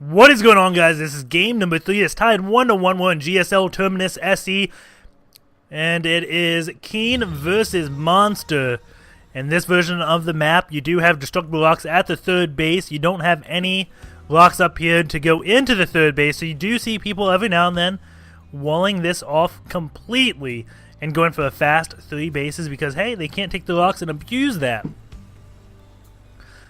What is going on, guys? This is game number 3. It's tied 1-1 in GSL Terminus SE. And it is Keen versus Monster. In this version of the map, you do have destructible rocks at the third base. You don't have any rocks up here to go into the third base. So you do see people every now and then walling this off completely and going for a fast 3 bases because, hey, they can't take the rocks and abuse that.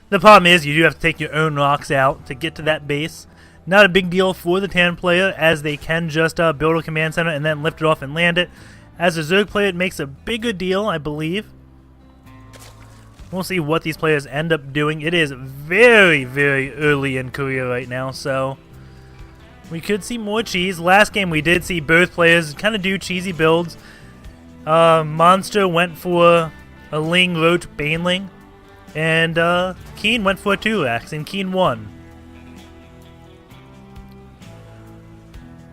The problem is you do have to take your own rocks out to get to that base. Not a big deal for the Tan player, as they can just build a command center and then lift it off and land it. As a Zerg player, it makes a bigger deal, I believe. We'll see what these players end up doing. It is very, very early in career right now, so we could see more cheese. Last game we did see both players kind of do cheesy builds. Monster went for a Ling Roach Baneling. And Keen went for a 2-axe, and Keen won.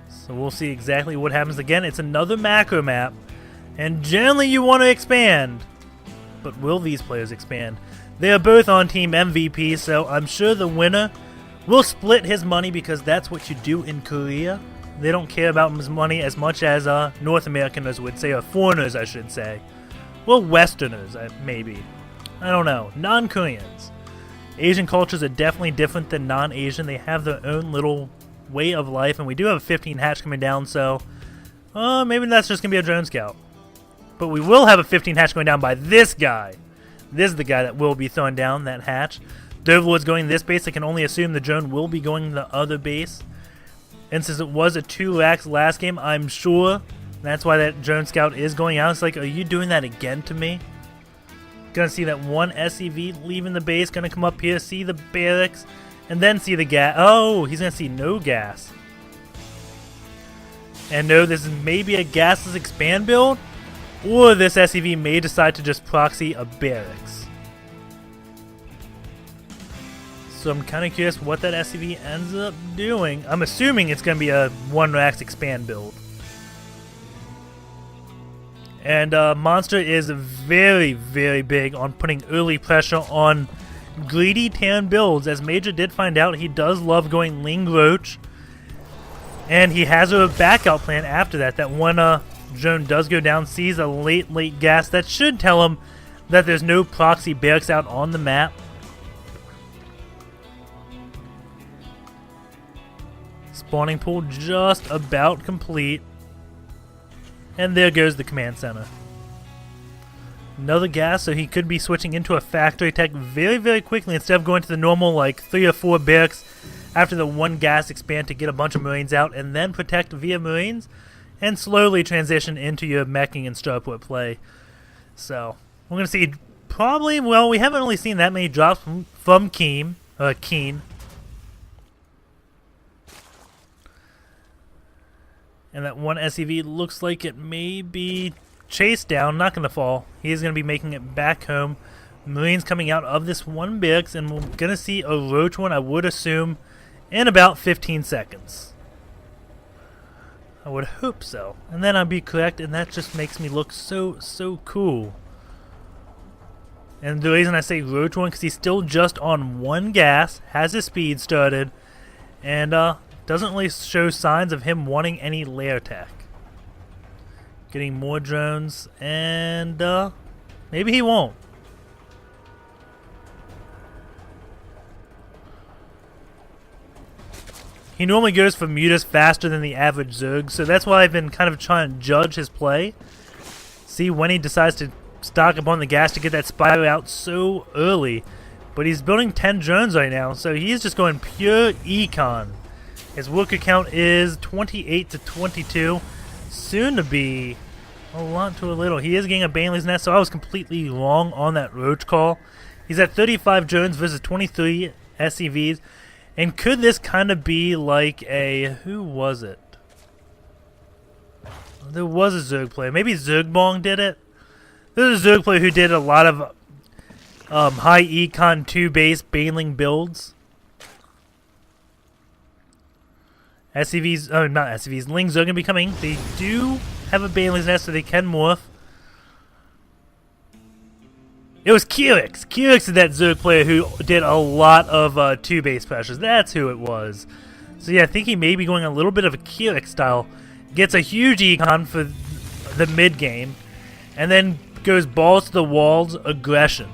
So we'll see exactly what happens again. It's another macro map, and generally you want to expand. But will these players expand? They are both on Team MVP, so I'm sure the winner will split his money because that's what you do in Korea. They don't care about his money as much as North Americans would say, or foreigners, I should say. Well, Westerners, maybe. I don't know. Non-Koreans. Asian cultures are definitely different than non-Asian. They have their own little way of life, and we do have a 15 hatch coming down, so maybe that's just going to be a drone scout. But we will have a 15 hatch going down by this guy. This is the guy that will be throwing down that hatch. Doverlord's going this base. I can only assume the drone will be going the other base. And since it was a 2-axe last game, I'm sure that's why that drone scout is going out. It's like, are you doing that again to me? Gonna see that one SCV leaving the base, gonna come up here, see the barracks, and then see the gas. Oh, he's gonna see no gas. And no, this is maybe a gasless expand build, or this SCV may decide to just proxy a barracks. So I'm kind of curious what that SCV ends up doing. I'm assuming it's gonna be a 1-axe expand build. And Monster is very, very big on putting early pressure on greedy Tan builds. As Major did find out, he does love going Ling Roach. And he has a backup plan after that. That one drone does go down, sees a late gas. That should tell him that there's no proxy barracks out on the map. Spawning pool just about complete. And there goes the command center. Another gas, so he could be switching into a factory tech very, very quickly instead of going to the normal like 3 or 4 barracks after the 1 gas expand to get a bunch of Marines out and then protect via Marines and slowly transition into your meching and starport play. So we're going to see probably, well, we haven't really seen that many drops from Keen. And that one SCV looks like it may be chased down, not going to fall. He is going to be making it back home. Marines coming out of this one barracks, and we're going to see a Roach one, I would assume, in about 15 seconds. I would hope so. And then I'd be correct, and that just makes me look so, so cool. And the reason I say Roach one, because he's still just on 1 gas, has his speed started, and doesn't really show signs of him wanting any lair attack. Getting more drones, and maybe he won't. He normally goes for mutas faster than the average Zerg, so that's why I've been kind of trying to judge his play. See when he decides to stock up on the gas to get that spider out so early. But he's building 10 drones right now, so he's just going pure econ. His worker count is 28 to 22, soon to be a lot to a little. He is getting a Baneley's Nest, so I was completely wrong on that Roach call. He's at 35 drones versus 23 SCVs. And could this kind of be like a, who was it? There was a Zerg player. Maybe Zergbong did it? There's a Zerg player who did a lot of high econ 2 base Baneling builds. SCVs, oh, not SCVs, Lings are going to be coming. They do have a Banelig's Nest, so they can morph. It was Keelix. Keelix is that Zerg player who did a lot of 2 base pressures. That's who it was. So yeah, I think he may be going a little bit of a Keelix style. Gets a huge econ for the mid game, and then goes balls to the walls aggression.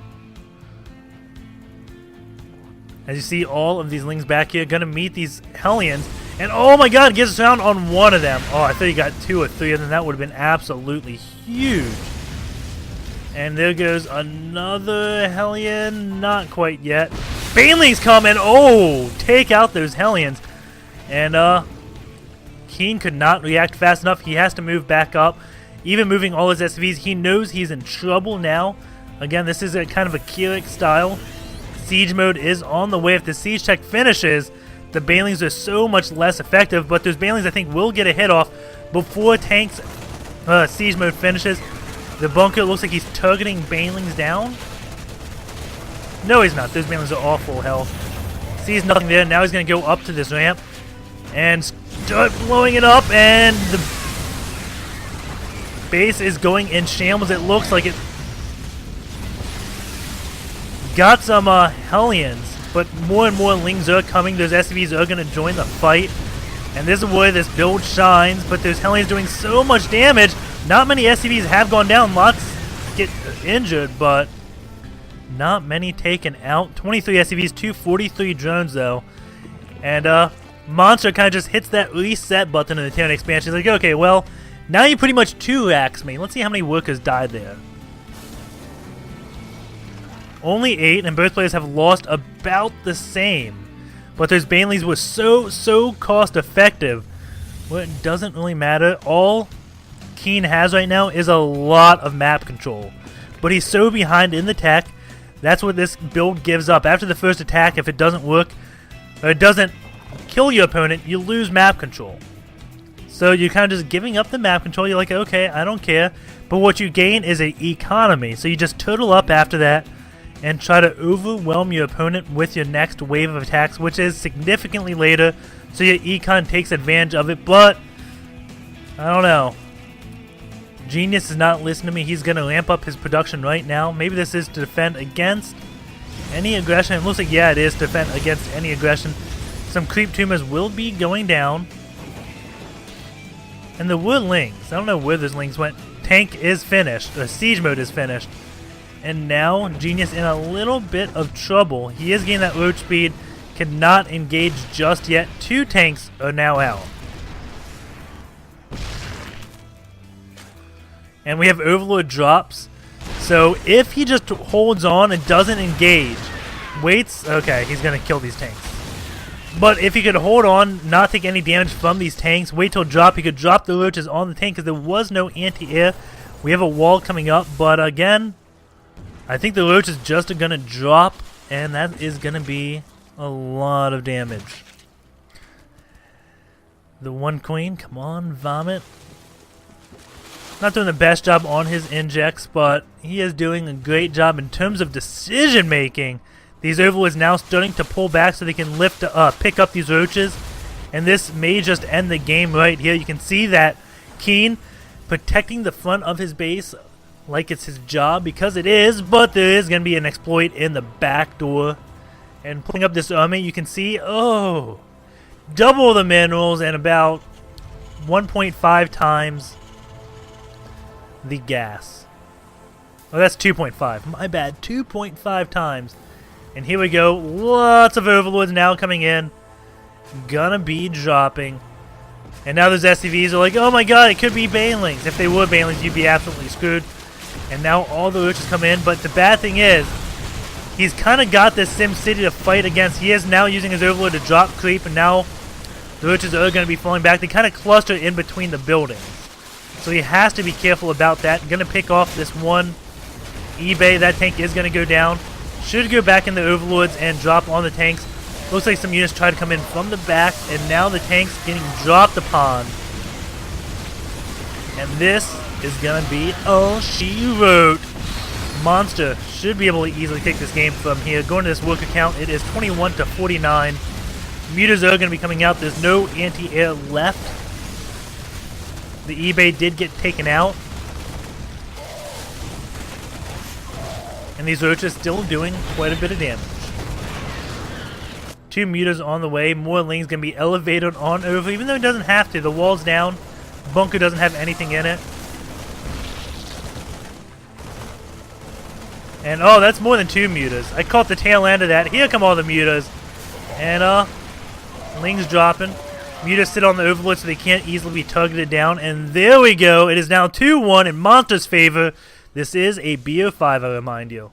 As you see all of these Lings back here, gonna meet these Hellions, and oh my god, gets down on one of them. Oh, I thought he got 2 or 3 of them. That would have been absolutely huge. And there goes another Hellion. Not quite yet. Banelings come and oh, take out those Hellions. And Keen could not react fast enough. He has to move back up. Even moving all his SCVs, he knows he's in trouble now. Again, this is a kind of a Keelix style. Siege mode is on the way. If the siege tech finishes, the Banelings are so much less effective, but those Banelings I think will get a hit off before tanks siege mode finishes. The bunker looks like he's targeting Banelings down. No, he's not. Those Banelings are all full health. Sees nothing there. Now he's going to go up to this ramp and start blowing it up, and the base is going in shambles. It looks like it got some Hellions, but more and more Lings are coming. Those SCVs are going to join the fight, and this is where this build shines, but those Hellions doing so much damage. Not many SCVs have gone down. Lots get injured, but not many taken out. 23 SCVs, 243 drones though, and Monster kind of just hits that reset button in the Terran expansion. He's like, okay, well, now you pretty much 2-axe me. Let's see how many workers died there. Only 8, and both players have lost about the same. But those Banelings were so cost effective. Well, it doesn't really matter. All Keen has right now is a lot of map control. But he's so behind in the tech. That's what this build gives up. After the first attack, if it doesn't work, or it doesn't kill your opponent, you lose map control. So you're kind of just giving up the map control. You're like, okay, I don't care. But what you gain is an economy. So you just turtle up after that and try to overwhelm your opponent with your next wave of attacks, which is significantly later. So your econ takes advantage of it. But I don't know. Genius is not listening to me. He's going to ramp up his production right now. Maybe this is to defend against any aggression. It looks like, yeah, it is to defend against any aggression. Some creep tumors will be going down. And the wood Lings. I don't know where those Lings went. Tank is finished. The siege mode is finished. And now Genius in a little bit of trouble. He is getting that roach speed. Cannot engage just yet. 2 tanks are now out. And we have Overlord drops. So if he just holds on and doesn't engage, waits, okay, he's going to kill these tanks. But if he could hold on, not take any damage from these tanks, wait till drop, he could drop the roaches on the tank because there was no anti-air. We have a wall coming up, but again, I think the roach is just going to drop, and that is going to be a lot of damage. The one queen, come on, vomit. Not doing the best job on his injects, but he is doing a great job in terms of decision making. These overlords now starting to pull back so they can pick up these roaches, and this may just end the game right here. You can see that Keen protecting the front of his base like it's his job, because it is, but there is going to be an exploit in the back door. And pulling up this army, you can see, oh, double the minerals and about 1.5 times the gas. Oh, that's 2.5. My bad. 2.5 times. And here we go. Lots of overlords now coming in. Gonna be dropping. And now those SCVs are like, oh my god, it could be Banelings. If they were Banelings, you'd be absolutely screwed. And now all the roaches come in. But the bad thing is, he's kind of got this Sim City to fight against. He is now using his overlord to drop creep. And now the roaches are going to be falling back. They kind of cluster in between the buildings. So he has to be careful about that. Going to pick off this one eBay. That tank is going to go down. Should go back in the overlords and drop on the tanks. Looks like some units try to come in from the back, and now the tank's getting dropped upon. And this is going to be all she wrote. Monster should be able to easily take this game from here. Going to this worker count, it is 21-49. Muters are going to be coming out. There's no anti-air left. The eBay did get taken out. And these roaches still doing quite a bit of damage. 2 mutas on the way. More Lings gonna be elevated on over, even though it doesn't have to. The wall's down. Bunker doesn't have anything in it. And oh, that's more than 2 mutas. I caught the tail end of that. Here come all the mutas. And Lings dropping. Mutas sit on the overlord so they can't easily be targeted down. And there we go. It is now 2-1 in Monster's favor. This is a BO5, I remind you.